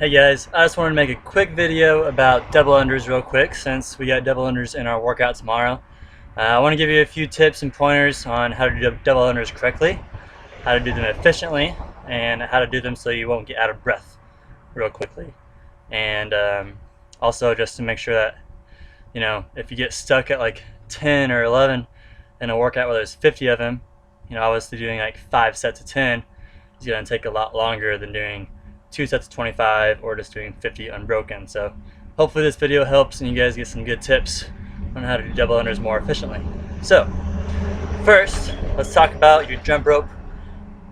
Hey guys, I just wanted to make a quick video about double unders real quick since we got double unders in our workout tomorrow. I want to give you a few tips and pointers on how to do double unders correctly, how to do them efficiently, and how to do them so you won't get out of breath real quickly. And also just to make sure that, if you get stuck at like 10 or 11 in a workout where there's 50 of them, obviously doing like 5 sets of 10 is going to take a lot longer than doing 2 sets of 25 or just doing 50 unbroken. So hopefully this video helps and you guys get some good tips on how to do double unders more efficiently. So first, let's talk about your jump rope,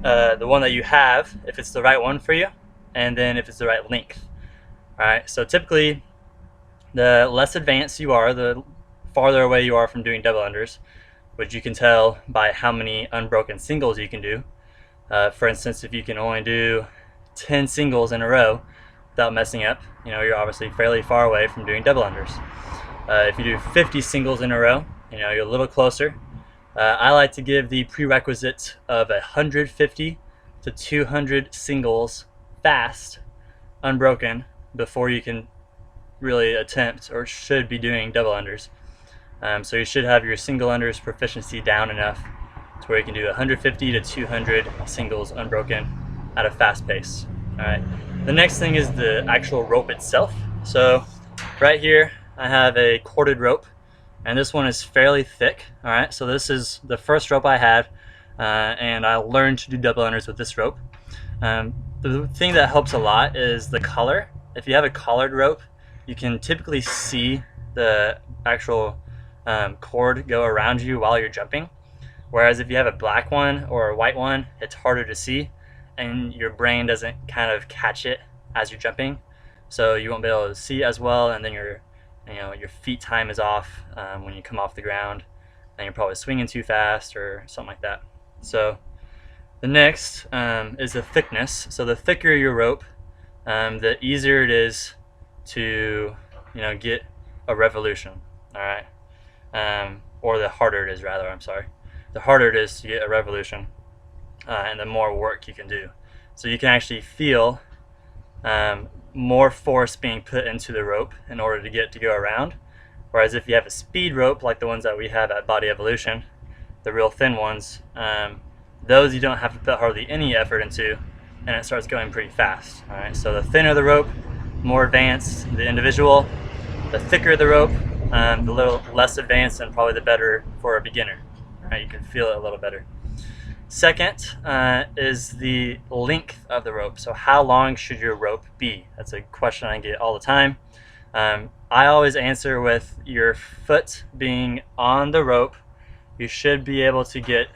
the one that you have, if it's the right one for you, and then if it's the right length. Alright, so typically the less advanced you are, the farther away you are from doing double unders, which you can tell by how many unbroken singles you can do. For instance, if you can only do 10 singles in a row without messing up, you're obviously fairly far away from doing double unders. If you do 50 singles in a row, you're a little closer. I like to give the prerequisite of 150 to 200 singles fast, unbroken, before you can really attempt or should be doing double unders. So you should have your single unders proficiency down enough to where you can do 150 to 200 singles unbroken at a fast pace. Alright, the next thing is the actual rope itself. So right here I have a corded rope, and this one is fairly thick. Alright, so this is the first rope I had, and I learned to do double unders with this rope. The thing that helps a lot is the color. If you have a collared rope, you can typically see the actual cord go around you while you're jumping, whereas if you have a black one or a white one, it's harder to see and your brain doesn't kind of catch it as you're jumping, so you won't be able to see as well, and then your feet time is off when you come off the ground, and you're probably swinging too fast or something like that. So the next is the thickness. So the thicker your rope, the easier it is to get a revolution. All right, or the harder it is, rather. I'm sorry. The harder it is to get a revolution, and the more work you can do. So you can actually feel more force being put into the rope in order to get it to go around. Whereas if you have a speed rope like the ones that we have at Body Evolution, the real thin ones, those you don't have to put hardly any effort into, and it starts going pretty fast. All right, so the thinner the rope, more advanced the individual. The thicker the rope, the little less advanced, and probably the better for a beginner. All right, you can feel it a little better. Second is the length of the rope. So how long should your rope be? That's a question I get all the time. I always answer with your foot being on the rope. You should be able to get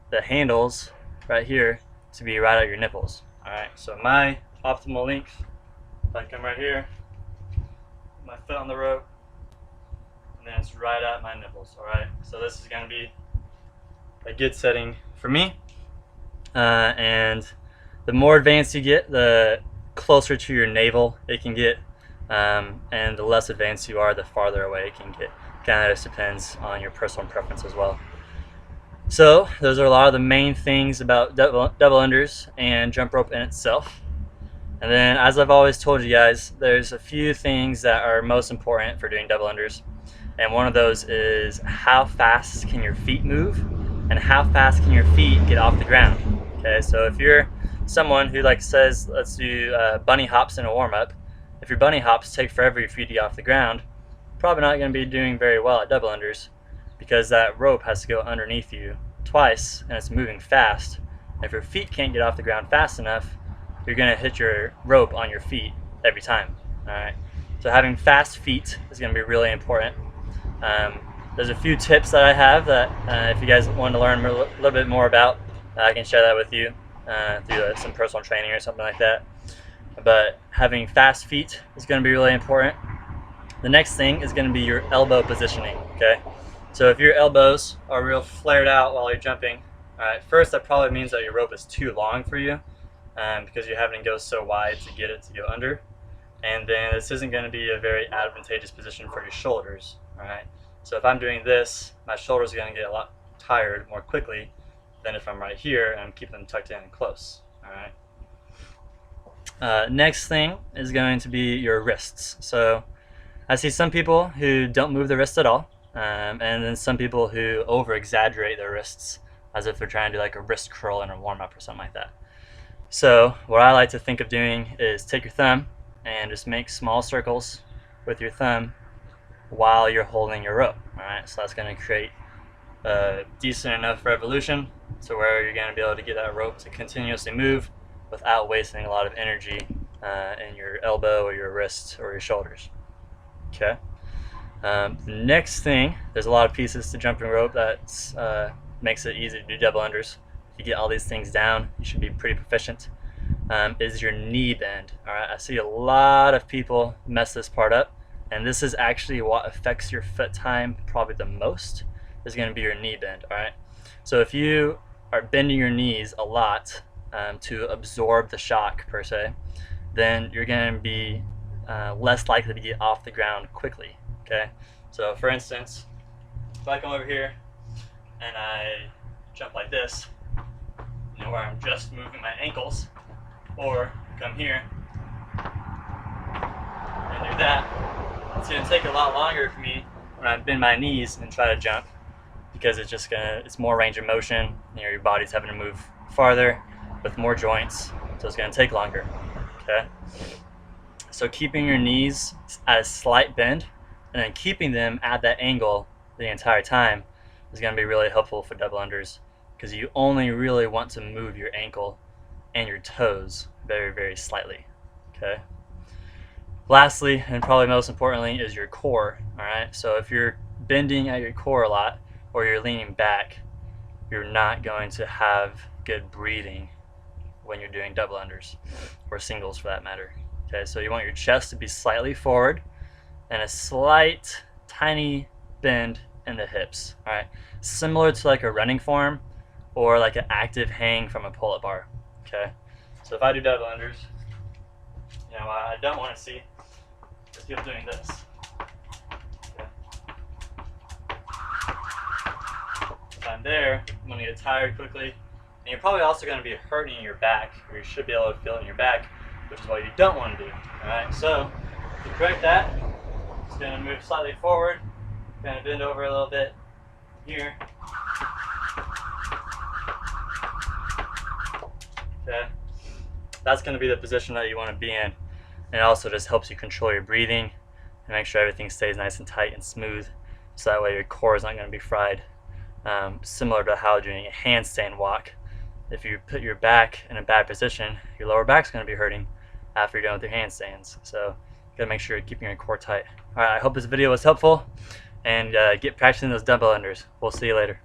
the handles right here to be right at your nipples. All right, so my optimal length, if I come right here, my foot on the rope, and then it's right at my nipples. All right, so this is going to be a good setting for me, and the more advanced you get, the closer to your navel it can get, and the less advanced you are, the farther away it can get. Kind of just depends on your personal preference as well. So those are a lot of the main things about double unders and jump rope in itself. And then, as I've always told you guys, there's a few things that are most important for doing double unders, and one of those is how fast can your feet move and how fast can your feet get off the ground. Okay, so if you're someone who says, let's do bunny hops in a warm-up, if your bunny hops take forever for you to get off the ground, probably not going to be doing very well at double unders, because that rope has to go underneath you twice and it's moving fast. And if your feet can't get off the ground fast enough, you're going to hit your rope on your feet every time. All right, so having fast feet is going to be really important. There's a few tips that I have that if you guys want to learn a little bit more about, I can share that with you through some personal training or something like that. But having fast feet is going to be really important. The next thing is going to be your elbow positioning. Okay, so if your elbows are real flared out while you're jumping, all right, first that probably means that your rope is too long for you, because you're having to go so wide to get it to go under. And then this isn't going to be a very advantageous position for your shoulders. All right, so if I'm doing this, my shoulders are going to get a lot tired more quickly than if I'm right here and I'm keeping them tucked in and close. All right. Next thing is going to be your wrists. So I see some people who don't move their wrists at all, and then some people who over exaggerate their wrists as if they're trying to do like a wrist curl in a warm-up or something like that. So what I like to think of doing is take your thumb and just make small circles with your thumb while you're holding your rope. All right, so that's going to create a decent enough revolution to where you're going to be able to get that rope to continuously move without wasting a lot of energy in your elbow or your wrist or your shoulders. Okay. The next thing, there's a lot of pieces to jumping rope that makes it easy to do double unders. If you get all these things down, you should be pretty proficient. Is your knee bend. All right, I see a lot of people mess this part up, and this is actually what affects your foot time probably the most, is going to be your knee bend. All right, so if you are bending your knees a lot to absorb the shock per se, then you're going to be less likely to get off the ground quickly. Okay, so for instance, if I come over here and I jump like this, you know, where I'm just moving my ankles, or come here and do that, it's going to take a lot longer for me when I bend my knees and try to jump, because it's more range of motion. You know, your body's having to move farther with more joints, so it's going to take longer. Okay, so keeping your knees at a slight bend and then keeping them at that angle the entire time is going to be really helpful for double unders, because you only really want to move your ankle and your toes very, very slightly. Okay. Lastly, and probably most importantly, is your core. All right. So if you're bending at your core a lot, or you're leaning back, you're not going to have good breathing when you're doing double unders, or singles for that matter. Okay. So you want your chest to be slightly forward and a slight, tiny bend in the hips. All right. Similar to like a running form or like an active hang from a pull-up bar. Okay, so if I do double unders, you know, what I don't want to see is people doing this. Okay. If I'm there, I'm going to get tired quickly, and you're probably also going to be hurting your back, or you should be able to feel it in your back, which is what you don't want to do. All right, so to correct that, it's going to move slightly forward, kind of bend over a little bit here. Okay. That's going to be the position that you want to be in, and it also just helps you control your breathing and make sure everything stays nice and tight and smooth, so that way your core is not going to be fried. Similar to how doing a handstand walk, if you put your back in a bad position, your lower back's going to be hurting after you're done with your handstands. So you got to make sure you're keeping your core tight. Alright, I hope this video was helpful, and get practicing those double unders. We'll see you later.